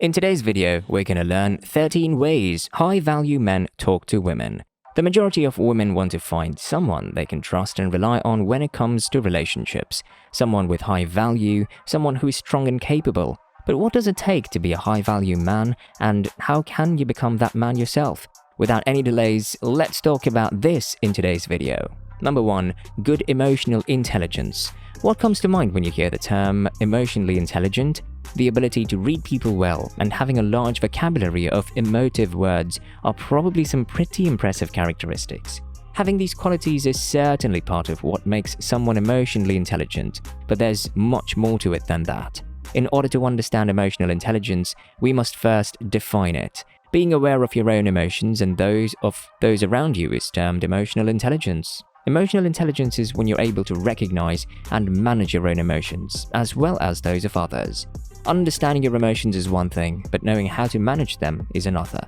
In today's video, we're going to learn 13 ways high-value men talk to women. The majority of women want to find someone they can trust and rely on when it comes to relationships. Someone with high value, someone who is strong and capable. But what does it take to be a high-value man, and how can you become that man yourself? Without any delays, let's talk about this in today's video. Number 1. Good emotional intelligence. What comes to mind when you hear the term emotionally intelligent? The ability to read people well and having a large vocabulary of emotive words are probably some pretty impressive characteristics. Having these qualities is certainly part of what makes someone emotionally intelligent, but there's much more to it than that. In order to understand emotional intelligence, we must first define it. Being aware of your own emotions and those of those around you is termed emotional intelligence. Emotional intelligence is when you're able to recognize and manage your own emotions, as well as those of others. Understanding your emotions is one thing, but knowing how to manage them is another.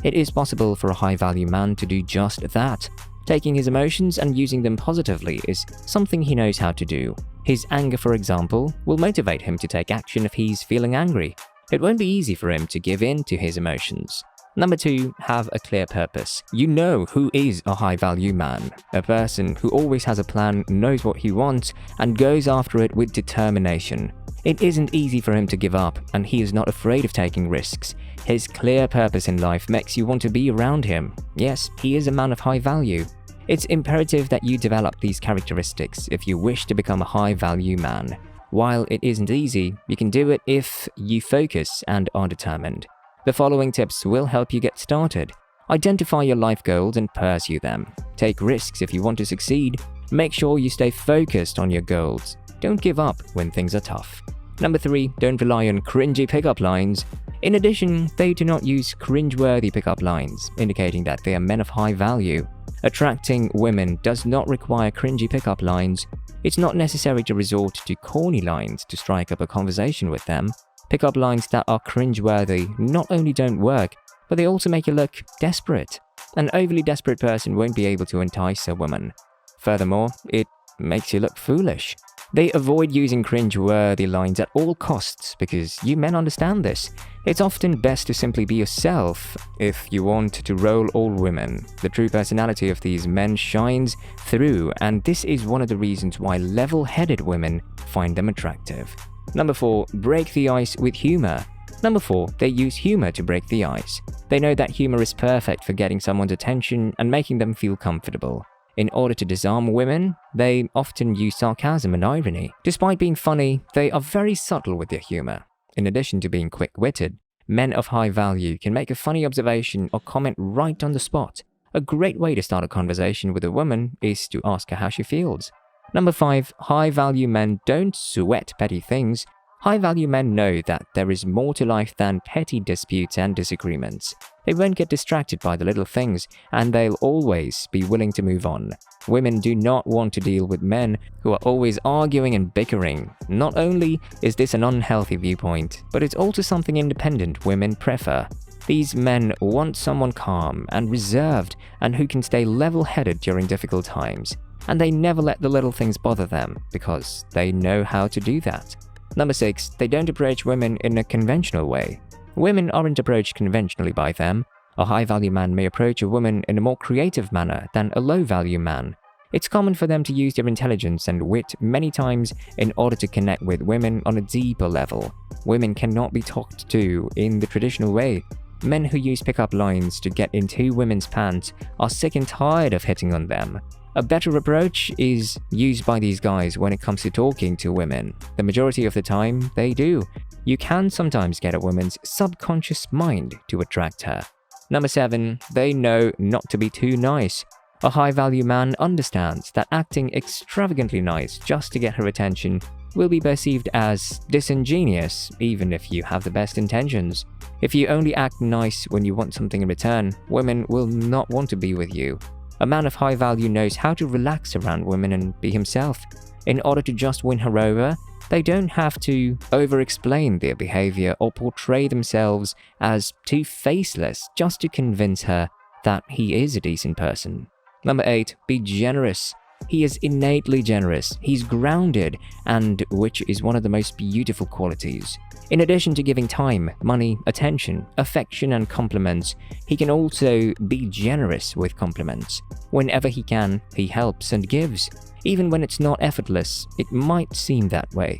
It is possible for a high-value man to do just that. Taking his emotions and using them positively is something he knows how to do. His anger, for example, will motivate him to take action if he's feeling angry. It won't be easy for him to give in to his emotions. Number 2, have a clear purpose. You know who is a high-value man. A person who always has a plan, knows what he wants, and goes after it with determination. It isn't easy for him to give up, and he is not afraid of taking risks. His clear purpose in life makes you want to be around him. Yes, he is a man of high value. It's imperative that you develop these characteristics if you wish to become a high-value man. While it isn't easy, you can do it if you focus and are determined. The following tips will help you get started. Identify your life goals and pursue them. Take risks if you want to succeed. Make sure you stay focused on your goals. Don't give up when things are tough. Number 3, don't rely on cringy pickup lines. In addition, they do not use cringeworthy pickup lines, indicating that they are men of high value. Attracting women does not require cringy pickup lines. It's not necessary to resort to corny lines to strike up a conversation with them. Pickup lines that are cringeworthy not only don't work, but they also make you look desperate. An overly desperate person won't be able to entice a woman. Furthermore, it makes you look foolish. They avoid using cringe-worthy lines at all costs because you men understand this. It's often best to simply be yourself if you want to roll all women. The true personality of these men shines through, and this is one of the reasons why level-headed women find them attractive. Number 4, break the ice with humor. Number 4, they use humor to break the ice. They know that humor is perfect for getting someone's attention and making them feel comfortable. In order to disarm women, they often use sarcasm and irony. Despite being funny, they are very subtle with their humor. In addition to being quick-witted, men of high value can make a funny observation or comment right on the spot. A great way to start a conversation with a woman is to ask her how she feels. Number 5, high-value men don't sweat petty things. High-value men know that there is more to life than petty disputes and disagreements. They won't get distracted by the little things, and they'll always be willing to move on. Women do not want to deal with men who are always arguing and bickering. Not only is this an unhealthy viewpoint, but it's also something independent women prefer. These men want someone calm and reserved and who can stay level-headed during difficult times. And they never let the little things bother them because they know how to do that. Number 6, they don't approach women in a conventional way. Women aren't approached conventionally by them. A high-value man may approach a woman in a more creative manner than a low-value man. It's common for them to use their intelligence and wit many times in order to connect with women on a deeper level. Women cannot be talked to in the traditional way. Men who use pickup lines to get into women's pants are sick and tired of hitting on them. A better approach is used by these guys when it comes to talking to women. The majority of the time, they do. You can sometimes get a woman's subconscious mind to attract her. Number 7, they know not to be too nice. A high-value man understands that acting extravagantly nice just to get her attention will be perceived as disingenuous, even if you have the best intentions. If you only act nice when you want something in return, women will not want to be with you. A man of high value knows how to relax around women and be himself. In order to just win her over, they don't have to over-explain their behavior or portray themselves as too faceless just to convince her that he is a decent person. Number 8, be generous. He is innately generous, he's grounded, and which is one of the most beautiful qualities. In addition to giving time, money, attention, affection, and compliments, he can also be generous with compliments. Whenever he can, he helps and gives. Even when it's not effortless, it might seem that way.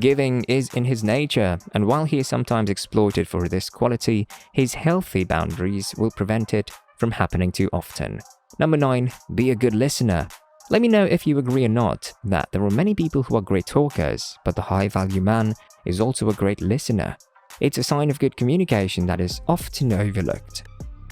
Giving is in his nature, and while he is sometimes exploited for this quality, his healthy boundaries will prevent it from happening too often. Number 9. Be a good listener. Let me know if you agree or not that there are many people who are great talkers, but the high-value man is also a great listener. It's a sign of good communication that is often overlooked.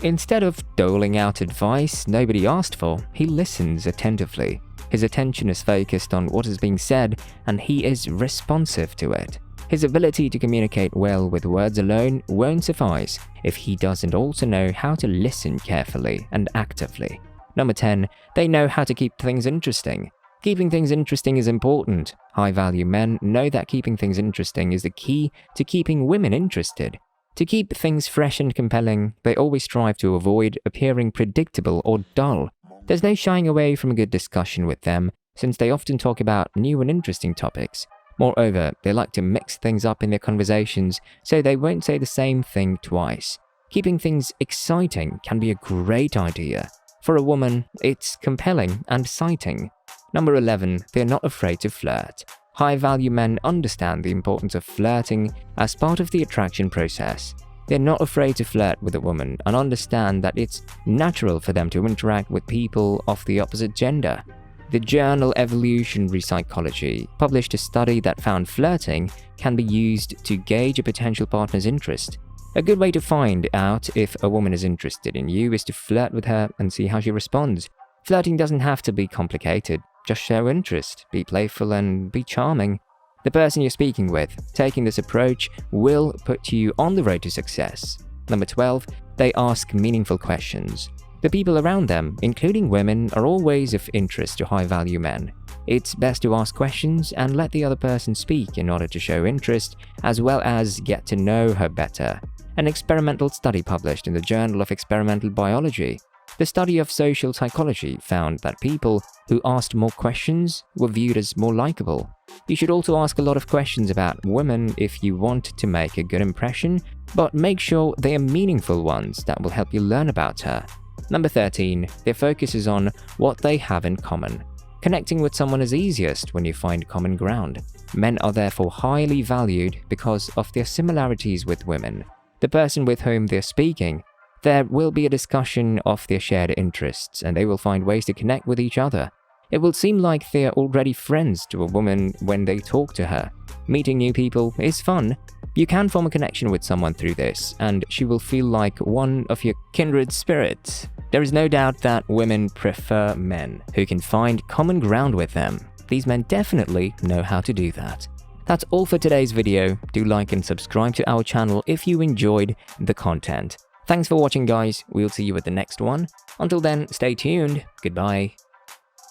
Instead of doling out advice nobody asked for, he listens attentively. His attention is focused on what is being said, and he is responsive to it. His ability to communicate well with words alone won't suffice if he doesn't also know how to listen carefully and actively. Number 10. They know how to keep things interesting. Keeping things interesting is important. High-value men know that keeping things interesting is the key to keeping women interested. To keep things fresh and compelling, they always strive to avoid appearing predictable or dull. There's no shying away from a good discussion with them, since they often talk about new and interesting topics. Moreover, they like to mix things up in their conversations, so they won't say the same thing twice. Keeping things exciting can be a great idea. For a woman, it's compelling and exciting. Number 11. They're not afraid to flirt. High-value men understand the importance of flirting as part of the attraction process. They're not afraid to flirt with a woman and understand that it's natural for them to interact with people of the opposite gender. The journal Evolutionary Psychology published a study that found flirting can be used to gauge a potential partner's interest. A good way to find out if a woman is interested in you is to flirt with her and see how she responds. Flirting doesn't have to be complicated. Just show interest, be playful, and be charming. The person you're speaking with, taking this approach, will put you on the road to success. Number 12. They ask meaningful questions. The people around them, including women, are always of interest to high-value men. It's best to ask questions and let the other person speak in order to show interest, as well as get to know her better. An experimental study published in the Journal of Experimental Biology. The study of social psychology found that people who asked more questions were viewed as more likable. You should also ask a lot of questions about women if you want to make a good impression, but make sure they are meaningful ones that will help you learn about her. Number 13. Their focus is on what they have in common. Connecting with someone is easiest when you find common ground. Men are therefore highly valued because of their similarities with women. The person with whom they're speaking, there will be a discussion of their shared interests, and they will find ways to connect with each other. It will seem like they're already friends to a woman when they talk to her. Meeting new people is fun. You can form a connection with someone through this, and she will feel like one of your kindred spirits. There is no doubt that women prefer men who can find common ground with them. These men definitely know how to do that. That's all for today's video. Do like and subscribe to our channel if you enjoyed the content. Thanks for watching, guys. We'll see you at the next one. Until then, stay tuned. Goodbye.